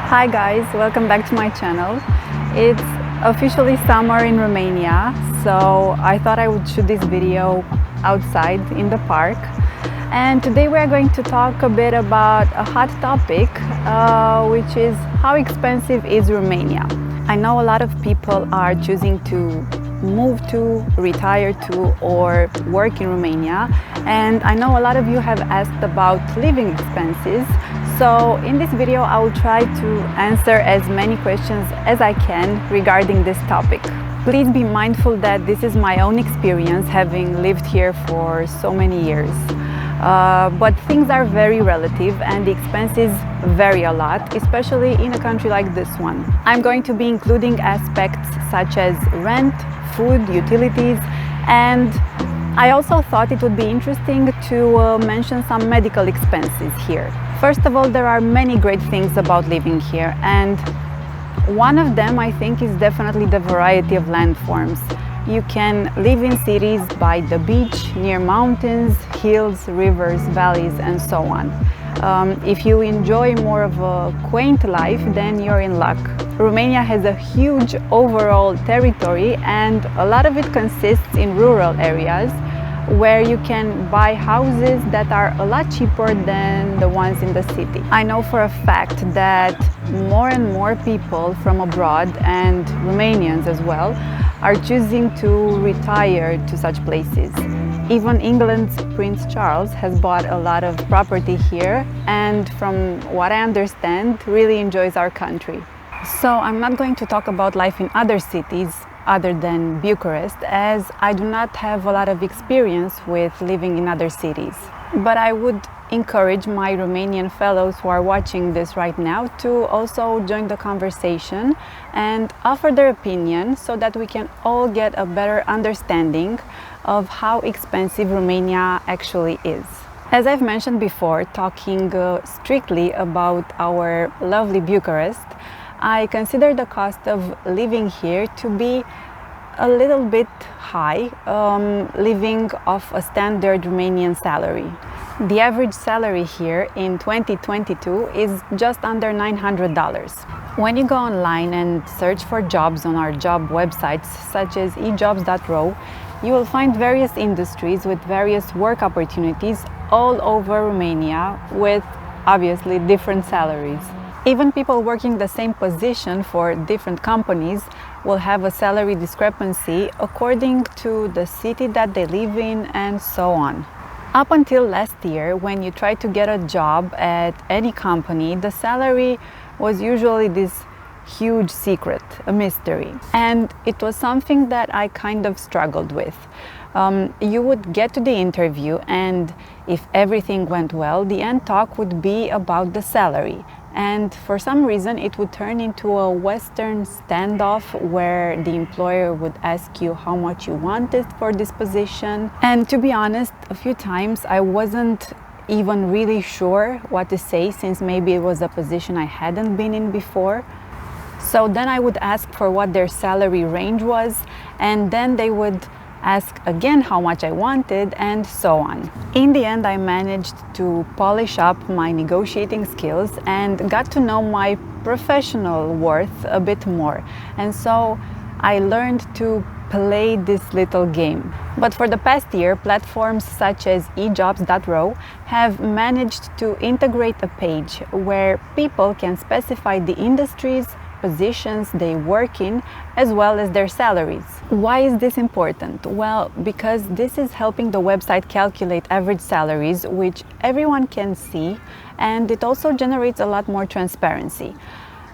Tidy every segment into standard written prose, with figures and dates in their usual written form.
Hi guys, welcome back to my channel. It's officially summer in Romania, so I thought I would shoot this video outside in the park. And today we are going to talk a bit about a hot topic, which is how expensive is Romania. I know a lot of people are choosing to move to, retire to, or work in Romania, and I know a lot of you have asked about living expenses. So in this video I will try to answer as many questions as I can regarding this topic. Please be mindful that this is my own experience, having lived here for so many years. But things are very relative and the expenses vary a lot, especially in a country like this one. I'm going to be including aspects such as rent, food, utilities, and I also thought it would be interesting to mention some medical expenses here. First of all, there are many great things about living here, and one of them I think is definitely the variety of landforms. You can live in cities by the beach, near mountains, hills, rivers, valleys, and so on. If you enjoy more of a quaint life, then you're in luck. Romania has a huge overall territory, and a lot of it consists in rural areas where you can buy houses that are a lot cheaper than the ones in the city. I know for a fact that more and more people from abroad, and Romanians as well, are choosing to retire to such places. Even England's Prince Charles has bought a lot of property here, and from what I understand, really enjoys our country. So I'm not going to talk about life in other cities other than Bucharest, as I do not have a lot of experience with living in other cities. But I would encourage my Romanian fellows who are watching this right now to also join the conversation and offer their opinion so that we can all get a better understanding of how expensive Romania actually is. As I've mentioned before, talking strictly about our lovely Bucharest, I consider the cost of living here to be a little bit high, living off a standard Romanian salary. The average salary here in 2022 is just under $900. When you go online and search for jobs on our job websites such as ejobs.ro, you will find various industries with various work opportunities all over Romania with obviously different salaries. Even people working the same position for different companies will have a salary discrepancy according to the city that they live in and so on. Up until last year, when you tried to get a job at any company, the salary was usually this huge secret, a mystery. And it was something that I kind of struggled with. You would get to the interview, and if everything went well, the end talk would be about the salary. And for some reason it would turn into a Western standoff where the employer would ask you how much you wanted for this position. And to be honest, a few times I wasn't even really sure what to say, since maybe it was a position I hadn't been in before. So then I would ask for what their salary range was, and then they would ask again how much I wanted, and so on. In the end, I managed to polish up my negotiating skills and got to know my professional worth a bit more. And so I learned to play this little game. But for the past year, platforms such as ejobs.ro have managed to integrate a page where people can specify the industries, positions they work in, as well as their salaries. Why is this important? Well, because this is helping the website calculate average salaries, which everyone can see, and it also generates a lot more transparency.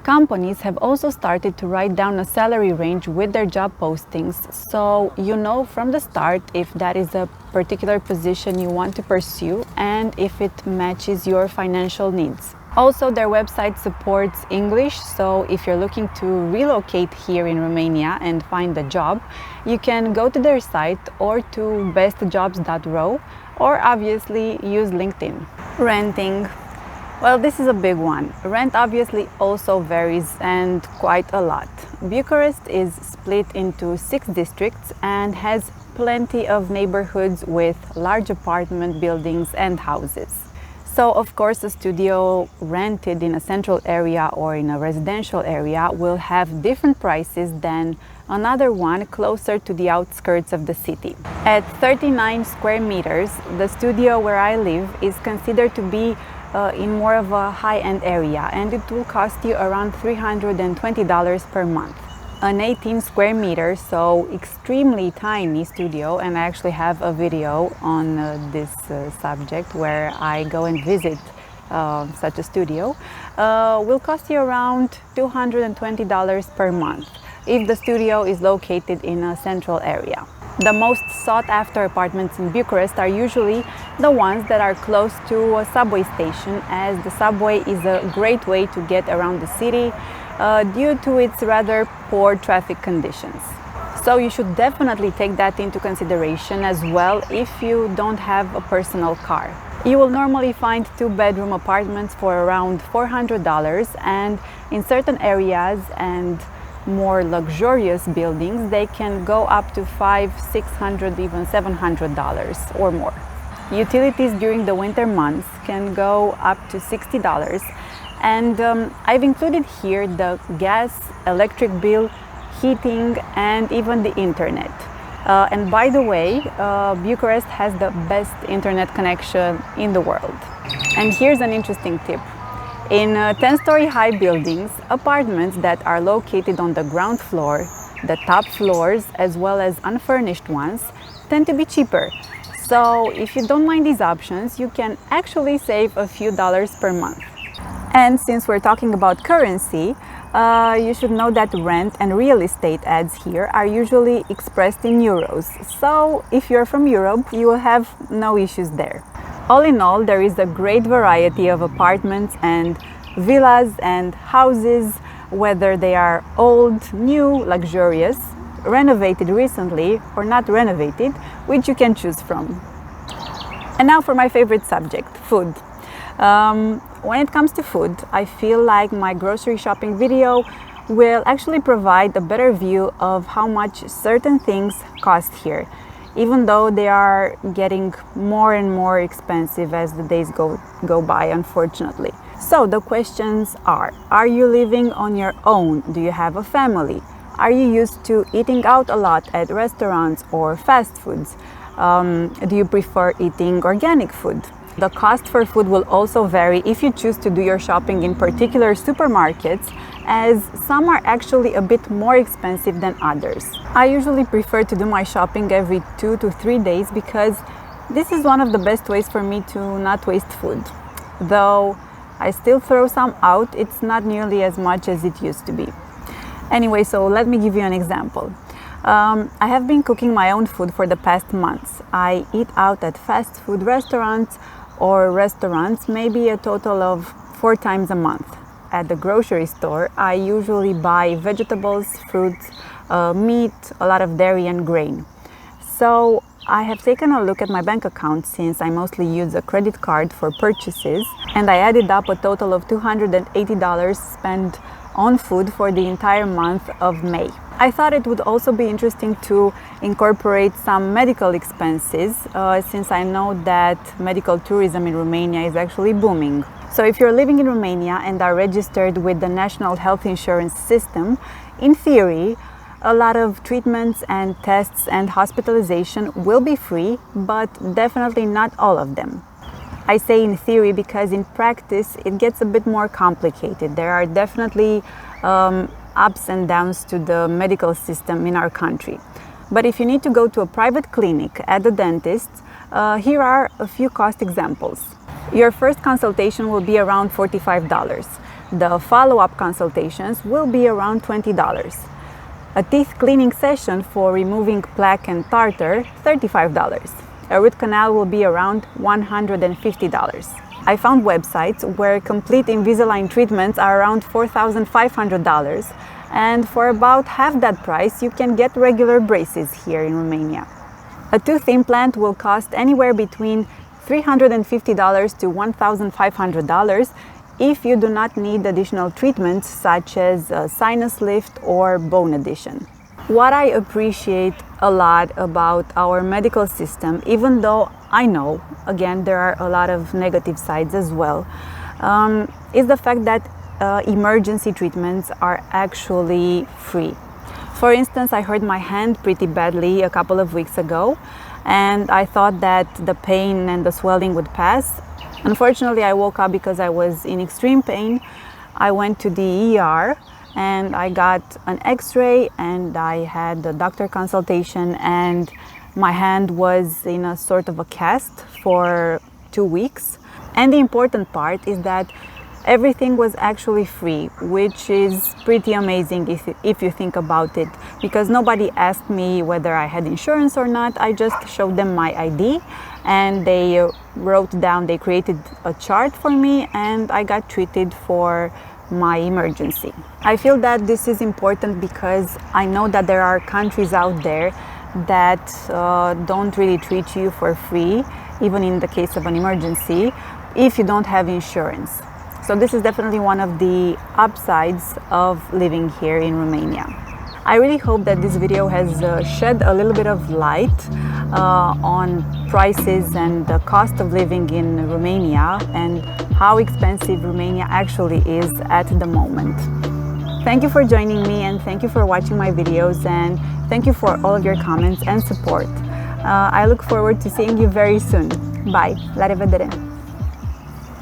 Companies have also started to write down a salary range with their job postings, so you know from the start if that is a particular position you want to pursue and if it matches your financial needs. Also, their website supports English, so if you're looking to relocate here in Romania and find a job, you can go to their site or to bestjobs.ro, or obviously use LinkedIn. Renting. Well, this is a big one. Rent obviously also varies, and quite a lot. Bucharest is split into 6 districts and has plenty of neighborhoods with large apartment buildings and houses. So of course a studio rented in a central area or in a residential area will have different prices than another one closer to the outskirts of the city. At 39 square meters, the studio where I live is considered to be in more of a high-end area, and it will cost you around $320 per month. An 18 square meter, so extremely tiny studio, and I actually have a video on this subject where I go and visit such a studio, will cost you around $220 per month if the studio is located in a central area. The most sought after apartments in Bucharest are usually the ones that are close to a subway station, as the subway is a great way to get around the city due to its rather poor traffic conditions. So you should definitely take that into consideration as well if you don't have a personal car. You will normally find two-bedroom apartments for around $400, and in certain areas and more luxurious buildings they can go up to $500, $600, even $700 or more. Utilities during the winter months can go up to $60, and I've included here the gas, electric bill, heating, and even the internet. And by the way, Bucharest has the best internet connection in the world. And here's an interesting tip. In 10-story high buildings, apartments that are located on the ground floor, the top floors, as well as unfurnished ones, tend to be cheaper. So if you don't mind these options, you can actually save a few dollars per month. And since we're talking about currency, you should know that rent and real estate ads here are usually expressed in euros. So if you're from Europe, you will have no issues there. All in all, there is a great variety of apartments and villas and houses, whether they are old, new, luxurious, renovated recently, or not renovated, which you can choose from. And now for my favorite subject, food. When it comes to food, I feel like my grocery shopping video will actually provide a better view of how much certain things cost here, even though they are getting more and more expensive as the days go by, unfortunately. So the questions are you living on your own? Do you have a family? Are you used to eating out a lot at restaurants or fast foods? Do you prefer eating organic food? The cost for food will also vary if you choose to do your shopping in particular supermarkets, as some are actually a bit more expensive than others. I usually prefer to do my shopping every 2 to 3 days because this is one of the best ways for me to not waste food. Though I still throw some out, it's not nearly as much as it used to be. Anyway, so let me give you an example. I have been cooking my own food for the past months. I eat out at fast food restaurants maybe a total of 4 times a month. At the grocery store, I usually buy vegetables, fruits, meat, a lot of dairy and grain. So I have taken a look at my bank account, since I mostly use a credit card for purchases, and I added up a total of $280 spent on food for the entire month of May. I thought it would also be interesting to incorporate some medical expenses, since I know that medical tourism in Romania is actually booming. So if you're living in Romania and are registered with the National Health Insurance System, in theory, a lot of treatments and tests and hospitalization will be free, but definitely not all of them. I say in theory because in practice it gets a bit more complicated. There are definitely ups and downs to the medical system in our country. But if you need to go to a private clinic at the dentist, here are a few cost examples. Your first consultation will be around $45. The follow-up consultations will be around $20. A teeth cleaning session for removing plaque and tartar, $35. A root canal will be around $150. I found websites where complete Invisalign treatments are around $4,500, and for about half that price you can get regular braces here in Romania. A tooth implant will cost anywhere between $350 to $1,500 if you do not need additional treatments such as a sinus lift or bone addition. What I appreciate a lot about our medical system, even though I know, again, there are a lot of negative sides as well, is the fact that emergency treatments are actually free. For instance, I hurt my hand pretty badly a couple of weeks ago, and I thought that the pain and the swelling would pass. Unfortunately, I woke up because I was in extreme pain. I went to the ER and I got an x-ray and I had a doctor consultation, and my hand was in a sort of a cast for 2 weeks. And the important part is that everything was actually free, which is pretty amazing if you think about it, because nobody asked me whether I had insurance or not. I just showed them my ID and they wrote down, they created a chart for me, and I got treated for my emergency. I feel that this is important because I know that there are countries out there that don't really treat you for free, even in the case of an emergency, if you don't have insurance. So this is definitely one of the upsides of living here in Romania. I really hope that this video has shed a little bit of light on prices and the cost of living in Romania and how expensive Romania actually is at the moment. Thank you for joining me, and thank you for watching my videos, and thank you for all of your comments and support. I look forward to seeing you very soon. Bye! La revedere!